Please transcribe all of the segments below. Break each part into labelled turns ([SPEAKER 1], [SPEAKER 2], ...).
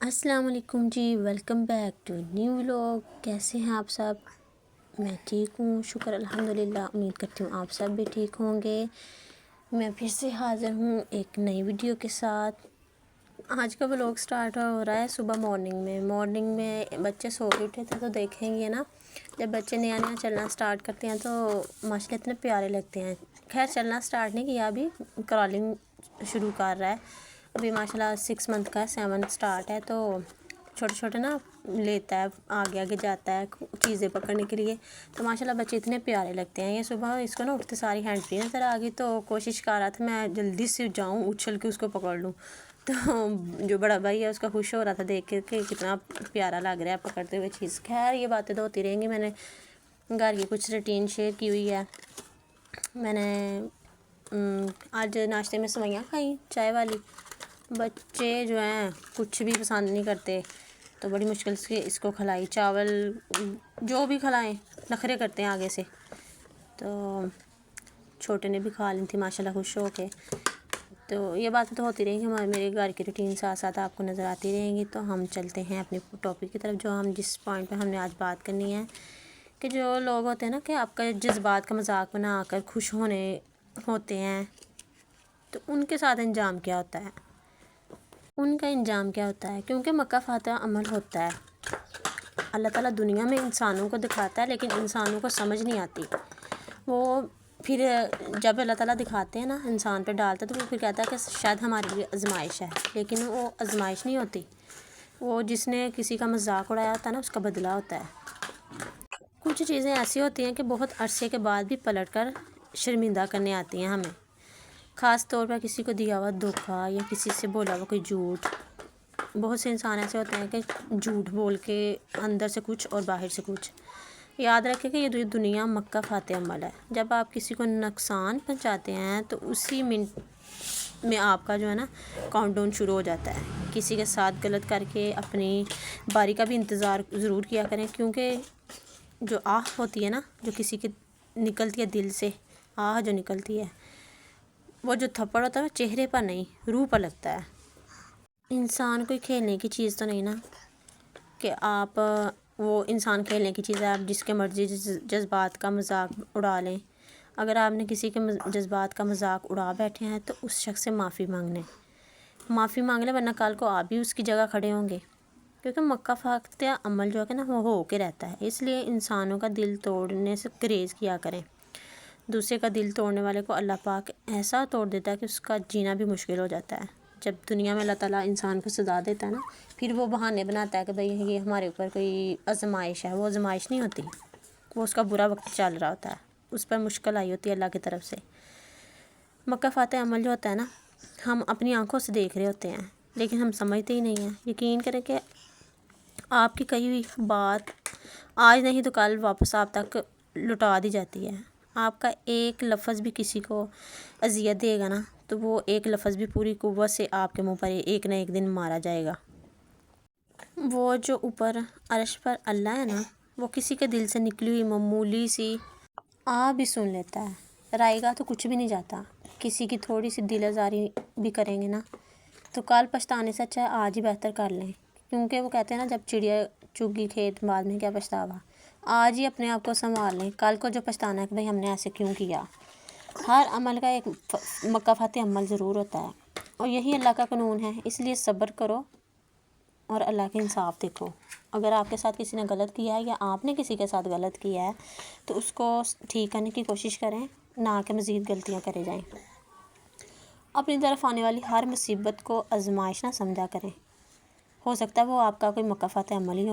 [SPEAKER 1] السلام علیکم جی، welcome back to new vlog. کیسے ہیں آپ سب؟ میں ٹھیک ہوں، شکر الحمدللہ۔ امید کرتی ہوں آپ سب بھی ٹھیک ہوں گے۔ میں پھر سے حاضر ہوں ایک نئی ویڈیو کے ساتھ۔ آج کا ولاگ سٹارٹ ہو رہا ہے صبح مارننگ میں بچے سو کے اٹھے تھے تو دیکھیں گے نا، جب بچے نیا چلنا سٹارٹ کرتے ہیں تو ماشاءاللہ اتنے پیارے لگتے ہیں۔ خیر چلنا سٹارٹ نہیں کیا، ابھی کرالنگ شروع کر رہا ہے۔ ابھی ماشاءاللہ 6 منتھ کا ہے، 7 سٹارٹ ہے، تو چھوٹے چھوٹے نا لیتا ہے، آگے جاتا ہے چیزیں پکڑنے کے لیے۔ تو ماشاءاللہ بچے اتنے پیارے لگتے ہیں۔ یہ صبح اس کو نا اٹھتے ساری ہینڈ فری نظر آ گئی، تو کوشش کر رہا تھا میں جلدی سے جاؤں، اچھل کے اس کو پکڑ لوں۔ تو جو بڑا بھائی ہے اس کا خوش ہو رہا تھا دیکھ کے کہ کتنا پیارا لگ رہا ہے پکڑتے ہوئے چیز۔ خیر یہ باتیں تو ہوتی رہیں گی۔ میں نے گھر کی کچھ روٹین شیئر کی ہوئی ہے۔ میں نے آج ناشتے میں سویاں کھائیں، چائے والی۔ بچے جو ہیں کچھ بھی پسند نہیں کرتے، تو بڑی مشکل سے اس کو کھلائی۔ چاول جو بھی کھلائیں نخرے کرتے ہیں آگے سے، تو چھوٹے نے بھی کھا لی تھی ماشاءاللہ خوش ہو کے۔ تو یہ باتیں تو ہوتی رہیں گی، میرے گھر کی روٹین ساتھ ساتھ آپ کو نظر آتی رہیں گی۔ تو ہم چلتے ہیں اپنے ٹاپک کی طرف، جو ہم جس پوائنٹ پہ ہم نے آج بات کرنی ہے کہ جو لوگ ہوتے ہیں نا کہ آپ کا جذبات کا مذاق بنا کر خوش ہوتے ہیں، تو ان کے ساتھ انجام کیا ہوتا ہے؟ ان کا انجام کیا ہوتا ہے؟ کیونکہ مکہ فاتح عمل ہوتا ہے، اللہ تعالیٰ دنیا میں انسانوں کو دکھاتا ہے، لیکن انسانوں کو سمجھ نہیں آتی۔ وہ پھر جب اللہ تعالیٰ دکھاتے ہیں نا، انسان پہ ڈالتا ہے، تو وہ پھر کہتا ہے کہ شاید ہمارے لیے آزمائش ہے، لیکن وہ آزمائش نہیں ہوتی۔ وہ جس نے کسی کا مذاق اڑایا ہوتا ہے نا، اس کا بدلہ ہوتا ہے۔ کچھ چیزیں ایسی ہوتی ہیں کہ بہت عرصے کے بعد بھی پلٹ کر شرمندہ کرنے آتی ہیں ہمیں، خاص طور پر کسی کو دیا ہوا دھوکا یا کسی سے بولا ہوا کوئی جھوٹ۔ بہت سے انسان ایسے ہوتے ہیں کہ جھوٹ بول کے اندر سے کچھ اور باہر سے کچھ۔ یاد رکھیں کہ یہ دنیا مکہ فاتح عمل ہے۔ جب آپ کسی کو نقصان پہنچاتے ہیں تو اسی منٹ میں آپ کا جو ہے نا کاؤنٹ ڈاؤن شروع ہو جاتا ہے۔ کسی کے ساتھ غلط کر کے اپنی باری کا بھی انتظار ضرور کیا کریں، کیونکہ جو آہ ہوتی ہے نا، جو کسی کی نکلتی ہے دل سے، آہ جو نکلتی ہے، وہ جو تھپڑ ہوتا ہے وہ چہرے پر نہیں روح پر لگتا ہے۔ انسان کوئی کھیلنے کی چیز تو نہیں نا کہ آپ وہ انسان کھیلنے کی چیز ہے آپ جس کے مرضی جذبات کا مذاق اڑا لیں۔ اگر آپ نے کسی کے جذبات کا مذاق اڑا بیٹھے ہیں تو اس شخص سے معافی مانگ لیں، ورنہ کل کو آپ بھی اس کی جگہ کھڑے ہوں گے۔ کیونکہ مکہ فاتح عمل جو ہے نا وہ ہو کے رہتا ہے، اس لیے انسانوں کا دل توڑنے سے گریز کیا کریں۔ دوسرے کا دل توڑنے والے کو اللہ پاک ایسا توڑ دیتا ہے کہ اس کا جینا بھی مشکل ہو جاتا ہے۔ جب دنیا میں اللہ تعالیٰ انسان کو سزا دیتا ہے نا، پھر وہ بہانے بناتا ہے کہ بھئی یہ ہمارے اوپر کوئی آزمائش ہے۔ وہ آزمائش نہیں ہوتی، وہ اس کا برا وقت چل رہا ہوتا ہے، اس پر مشکل آئی ہوتی ہے اللہ کی طرف سے۔ مکہ فاتح عمل جو ہوتا ہے نا، ہم اپنی آنکھوں سے دیکھ رہے ہوتے ہیں لیکن ہم سمجھتے ہی نہیں ہیں۔ یقین کریں کہ آپ کی کہی ہوئی بات آج نہیں تو کل واپس آپ تک لوٹا دی جاتی ہے۔ آپ کا ایک لفظ بھی کسی کو اذیت دے گا نا، تو وہ ایک لفظ بھی پوری قوت سے آپ کے منہ پر ایک نہ ایک دن مارا جائے گا۔ وہ جو اوپر عرش پر اللہ ہے نا، وہ کسی کے دل سے نکلی ہوئی معمولی سی آہ بھی سن لیتا ہے۔ رائے گا تو کچھ بھی نہیں جاتا۔ کسی کی تھوڑی سی دل آزاری بھی کریں گے نا، تو کل پچھتانے سے اچھا ہے آج ہی بہتر کر لیں۔ کیونکہ وہ کہتے ہیں نا، جب چڑیا چگ گئی کھیت بعد میں کیا پچھتاوا۔ آج ہی اپنے آپ کو سنبھال لیں، کل کو جو پچھتانا ہے کہ بھئی ہم نے ایسے کیوں کیا۔ ہر عمل کا ایک مکہ فاتح عمل ضرور ہوتا ہے، اور یہی اللہ کا قانون ہے۔ اس لیے صبر کرو اور اللہ کے انصاف دیکھو۔ اگر آپ کے ساتھ کسی نے غلط کیا ہے یا آپ نے کسی کے ساتھ غلط کیا ہے تو اس کو ٹھیک کرنے کی کوشش کریں، نہ کہ مزید غلطیاں کرے جائیں۔ اپنی طرف آنے والی ہر مصیبت کو آزمائش نہ سمجھا کریں۔ ہو سکتا ہے وہ آپ کا کوئی مکہ فاتح عمل ہی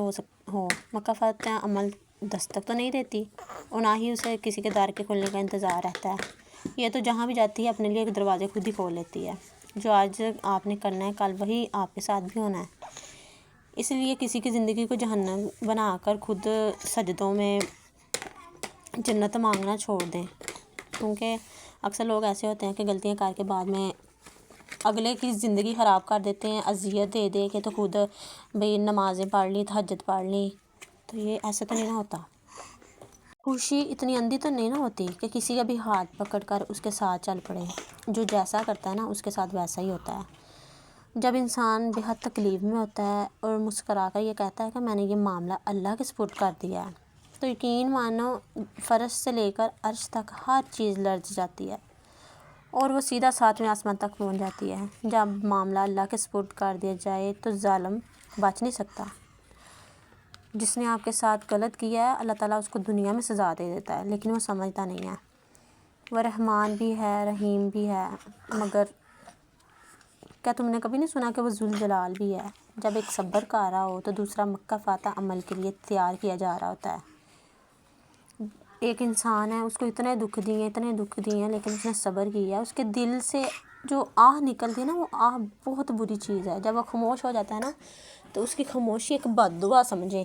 [SPEAKER 1] ہو۔ مکہ فاتح عمل دستک تو نہیں دیتی، اور نہ ہی اسے کسی کے در کے کھلنے کا انتظار رہتا ہے۔ یہ تو جہاں بھی جاتی ہے اپنے لیے ایک دروازے خود ہی کھول لیتی ہے۔ جو آج آپ نے کرنا ہے کل وہی آپ کے ساتھ بھی ہونا ہے۔ اس لیے کسی کی زندگی کو جہنم بنا کر خود سجدوں میں جنت مانگنا چھوڑ دیں، کیونکہ اکثر لوگ ایسے ہوتے ہیں کہ غلطیاں کر کے بعد میں اگلے کی زندگی خراب کر دیتے ہیں، اذیت دے دے کے، تو خود بھئی نمازیں پڑھ لی، تہجد پڑھ لی، تو یہ ایسے تو نہیں نہ ہوتا۔ خوشی اتنی اندھی تو نہیں نہ ہوتی کہ کسی کا بھی ہاتھ پکڑ کر اس کے ساتھ چل پڑے۔ جو جیسا کرتا ہے نا اس کے ساتھ ویسا ہی ہوتا ہے۔ جب انسان بے حد تکلیف میں ہوتا ہے اور مسکرا کر یہ کہتا ہے کہ میں نے یہ معاملہ اللہ کے سپرد کر دیا ہے، تو یقین مانو فرش سے لے کر عرش تک ہر چیز لرز جاتی ہے اور وہ سیدھا 7ویں آسمان تک پہنچ جاتی ہے۔ جب معاملہ اللہ کے سپرد کر دیا جائے تو ظالم بچ نہیں سکتا۔ جس نے آپ کے ساتھ غلط کیا ہے، اللہ تعالیٰ اس کو دنیا میں سزا دے دیتا ہے، لیکن وہ سمجھتا نہیں ہے۔ وہ رحمان بھی ہے، رحیم بھی ہے، مگر کیا تم نے کبھی نہیں سنا کہ وہ ذوالجلال بھی ہے؟ جب ایک صبر کر رہا ہو تو دوسرا مکہ فاتح عمل کے لیے تیار کیا جا رہا ہوتا ہے۔ ایک انسان ہے، اس کو اتنے دکھ دیے لیکن اس نے صبر کیا ہے۔ اس کے دل سے جو آہ نکلتی ہے نا، وہ آہ بہت بری چیز ہے۔ جب وہ خاموش ہو جاتا ہے نا، تو اس کی خاموشی ایک بد دعا سمجھے،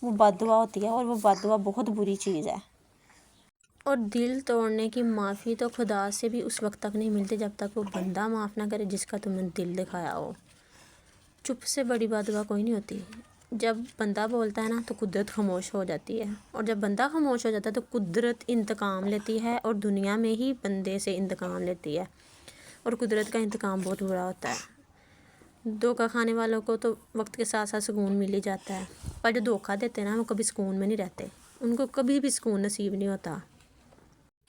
[SPEAKER 1] وہ بد دعا ہوتی ہے، اور وہ بد دعا بہت بری چیز ہے۔ اور دل توڑنے کی معافی تو خدا سے بھی اس وقت تک نہیں ملتی جب تک وہ بندہ معاف نہ کرے جس کا تم نے دل دکھایا ہو۔ چپ سے بڑی بد دعا کوئی نہیں ہوتی۔ جب بندہ بولتا ہے نا تو قدرت خاموش ہو جاتی ہے، اور جب بندہ خاموش ہو جاتا ہے تو قدرت انتقام لیتی ہے، اور دنیا میں ہی بندے سے انتقام لیتی ہے، اور قدرت کا انتقام بہت برا ہوتا ہے۔ دھوکہ کھانے والوں کو تو وقت کے ساتھ ساتھ سکون مل ہی جاتا ہے، پر جو دھوکہ دیتے ہیں نا، وہ کبھی سکون میں نہیں رہتے، ان کو کبھی بھی سکون نصیب نہیں ہوتا۔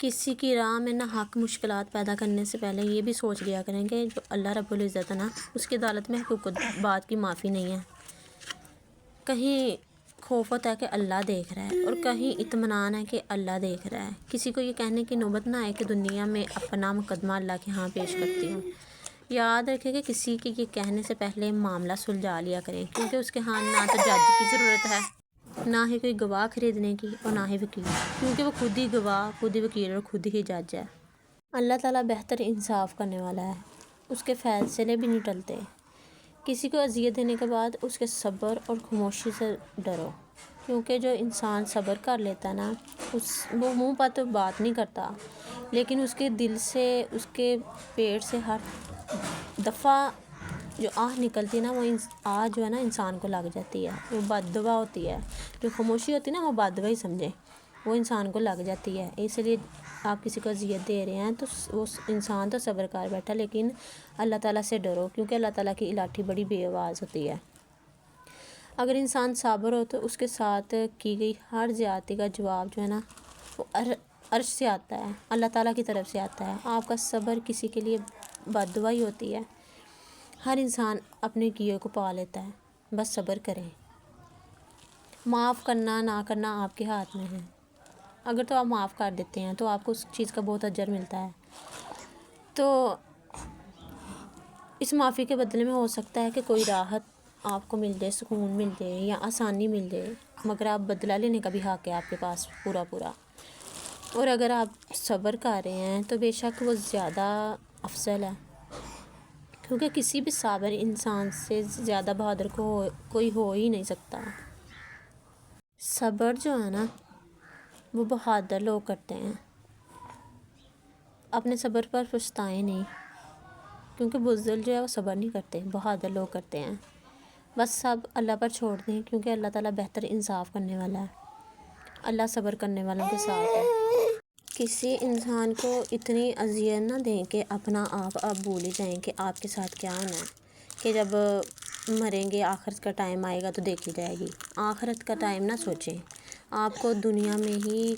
[SPEAKER 1] کسی کی راہ میں نہ حق مشکلات پیدا کرنے سے پہلے یہ بھی سوچ لیا کریں کہ جو اللہ رب العزت ہے نا، اس کی عدالت میں حقوق بات کی معافی نہیں ہے۔ کہیں خوف ہوتا ہے کہ اللہ دیکھ رہا ہے، اور کہیں اطمینان ہے کہ اللہ دیکھ رہا ہے۔ کسی کو یہ کہنے کی نوبت نہ آئے کہ دنیا میں اپنا مقدمہ اللہ کے ہاں پیش کرتی ہوں۔ یاد رکھے کہ کسی کے یہ کہنے سے پہلے معاملہ سلجھا لیا کریں، کیونکہ اس کے ہاں نہ تو جج کی ضرورت ہے، نہ ہی کوئی گواہ خریدنے کی، اور نہ ہی وکیل، کیونکہ وہ خود ہی گواہ، خود ہی وکیل اور خود ہی جج ہے۔ اللہ تعالیٰ بہتر انصاف کرنے والا ہے، اس کے فیصلے بھی نہیں ٹلتے۔ کسی کو اذیت دینے کے بعد اس کے صبر اور خاموشی سے ڈرو، کیونکہ جو انسان صبر کر لیتا ہے نا، وہ منہ پر تو بات نہیں کرتا، لیکن اس کے دل سے، اس کے پیٹ سے ہر دفعہ جو آہ نکلتی ہے نا، وہ آہ جو ہے نا انسان کو لگ جاتی ہے، وہ بد دعا ہوتی ہے۔ جو خاموشی ہوتی ہے نا، وہ بد دعا ہی سمجھے، وہ انسان کو لگ جاتی ہے۔ اس لیے آپ کسی کو اذیت دے رہے ہیں تو وہ انسان تو صبر کر بیٹھا، لیکن اللہ تعالیٰ سے ڈرو، کیونکہ اللہ تعالیٰ کی لاٹھی بڑی بے آواز ہوتی ہے۔ اگر انسان صابر ہو تو اس کے ساتھ کی گئی ہر زیادتی کا جواب جو ہے نا، وہ عرش سے آتا ہے، اللہ تعالیٰ کی طرف سے آتا ہے۔ آپ کا صبر کسی کے لیے بد دعا ہی ہوتی ہے۔ ہر انسان اپنے کیے کو پا لیتا ہے، بس صبر کریں۔ معاف کرنا نہ کرنا آپ کے ہاتھ میں ہے۔ اگر تو آپ معاف کر دیتے ہیں تو آپ کو اس چیز کا بہت اجر ملتا ہے، تو اس معافی کے بدلے میں ہو سکتا ہے کہ کوئی راحت آپ کو مل جائے، سکون مل جائے یا آسانی مل جائے، مگر آپ بدلہ لینے کا بھی حق ہے آپ کے پاس پورا۔ اور اگر آپ صبر کر رہے ہیں تو بے شک وہ زیادہ افضل ہے، کیونکہ کسی بھی صابر انسان سے زیادہ بہادر کوئی ہو ہی نہیں سکتا۔ صبر جو ہے نا، وہ بہادر لوگ کرتے ہیں۔ اپنے صبر پر پچھتائیں نہیں، کیونکہ بزدل جو ہے وہ صبر نہیں کرتے، بہادر لوگ کرتے ہیں۔ بس سب اللہ پر چھوڑ دیں، کیونکہ اللہ تعالیٰ بہتر انصاف کرنے والا ہے۔ اللہ صبر کرنے والوں کے ساتھ ہے۔ کسی انسان کو اتنی اذیت نہ دیں کہ اپنا آپ بھول ہی جائیں کہ آپ کے ساتھ کیا ہونا ہے، کہ جب مریں گے آخرت کا ٹائم آئے گا تو دیکھی جائے گی۔ آخرت کا ٹائم نہ سوچیں، آپ کو دنیا میں ہی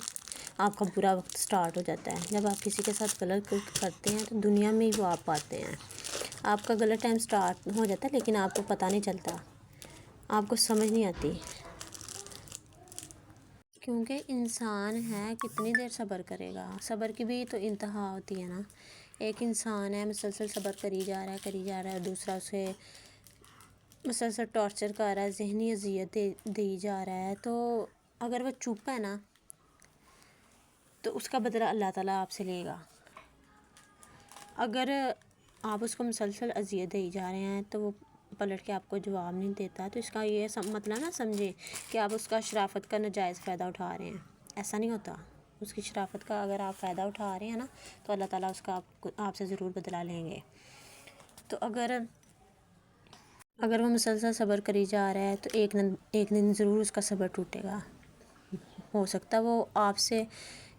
[SPEAKER 1] آپ کا برا وقت سٹارٹ ہو جاتا ہے۔ جب آپ کسی کے ساتھ غلط کرتے ہیں تو دنیا میں ہی وہ آپ پاتے ہیں۔ آپ کا غلط ٹائم سٹارٹ ہو جاتا ہے، لیکن آپ کو پتہ نہیں چلتا، آپ کو سمجھ نہیں آتی، کیونکہ انسان ہے کتنی دیر صبر کرے گا۔ صبر کی بھی تو انتہا ہوتی ہے نا۔ ایک انسان ہے مسلسل صبر کری جا رہا ہے، دوسرا اسے مسلسل ٹارچر کر رہا ہے، ذہنی اذیت دی جا رہا ہے، تو اگر وہ چپ ہے نا تو اس کا بدلہ اللہ تعالیٰ آپ سے لے گا۔ اگر آپ اس کو مسلسل اذیت دی جا رہے ہیں تو وہ پلٹ کے آپ کو جواب نہیں دیتا، تو اس کا یہ مطلب نہ سمجھے کہ آپ اس کا شرافت کا ناجائز فائدہ اٹھا رہے ہیں۔ ایسا نہیں ہوتا۔ اس کی شرافت کا اگر آپ فائدہ اٹھا رہے ہیں نا، تو اللہ تعالیٰ اس کا آپ سے ضرور بدلہ لیں گے۔ تو اگر وہ مسلسل صبر کری جا رہا ہے تو ایک دن ضرور اس کا صبر ٹوٹے گا۔ ہو سکتا ہے وہ آپ سے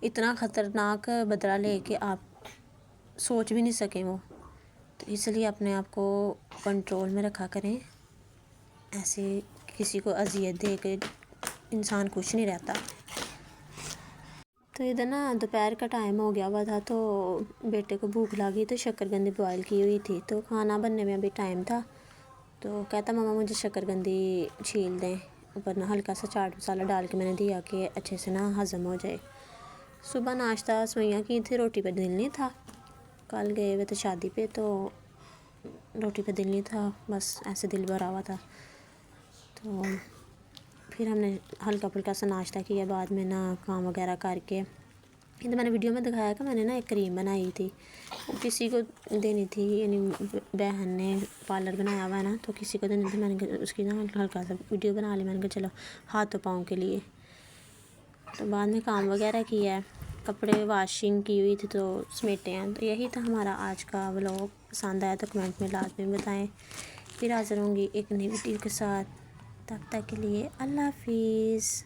[SPEAKER 1] اتنا خطرناک بدلہ لے کہ آپ سوچ بھی نہیں سکیں وہ تو اس لیے اپنے آپ کو کنٹرول میں رکھا کریں، ایسے کسی کو اذیت دے کے انسان خوش نہیں رہتا۔ تو ادھر نا دوپہر کا ٹائم ہو گیا ہوا تھا، تو بیٹے کو بھوک لگی تو شکرکندی بوائل کی ہوئی تھی، تو کھانا بننے میں ابھی ٹائم تھا، تو کہتا ماما مجھے شکرکندی چھیل دیں، اوپر نا ہلکا سا چاٹ مسالہ ڈال کے میں نے دیا کہ اچھے سے نا ہضم ہو جائے۔ صبح ناشتہ سویاں کی تھی، روٹی پہ دل نہیں تھا، کل گئے ہوئے تھے شادی پہ، تو روٹی پہ دل نہیں تھا، بس ایسے دل بھرا ہوا تھا، تو پھر ہم نے ہلکا پھلکا سا ناشتہ کیا، بعد میں نا کام وغیرہ کر کے۔ یہ تو میں نے ویڈیو میں دکھایا کہ میں نے نا ایک کریم بنائی تھی، کسی کو دینی تھی، یعنی بہن نے پارلر بنایا ہوا ہے نا، تو کسی کو دینی تھی، میں نے اس کی نا ہلکا سا ویڈیو بنا لی، میں نے کہا چلو ہاتھوں پاؤں کے لیے۔ تو بعد میں کام وغیرہ کیا ہے، کپڑے واشنگ کی ہوئی تھی تو سمیٹے ہیں۔ تو یہی تھا ہمارا آج کا ولاگ، پسند آیا تو کمنٹ میں لازمی بتائیں، پھر حاضر ہوں گی ایک نئی ویڈیو کے ساتھ، تب تک کے لیے اللہ حافظ۔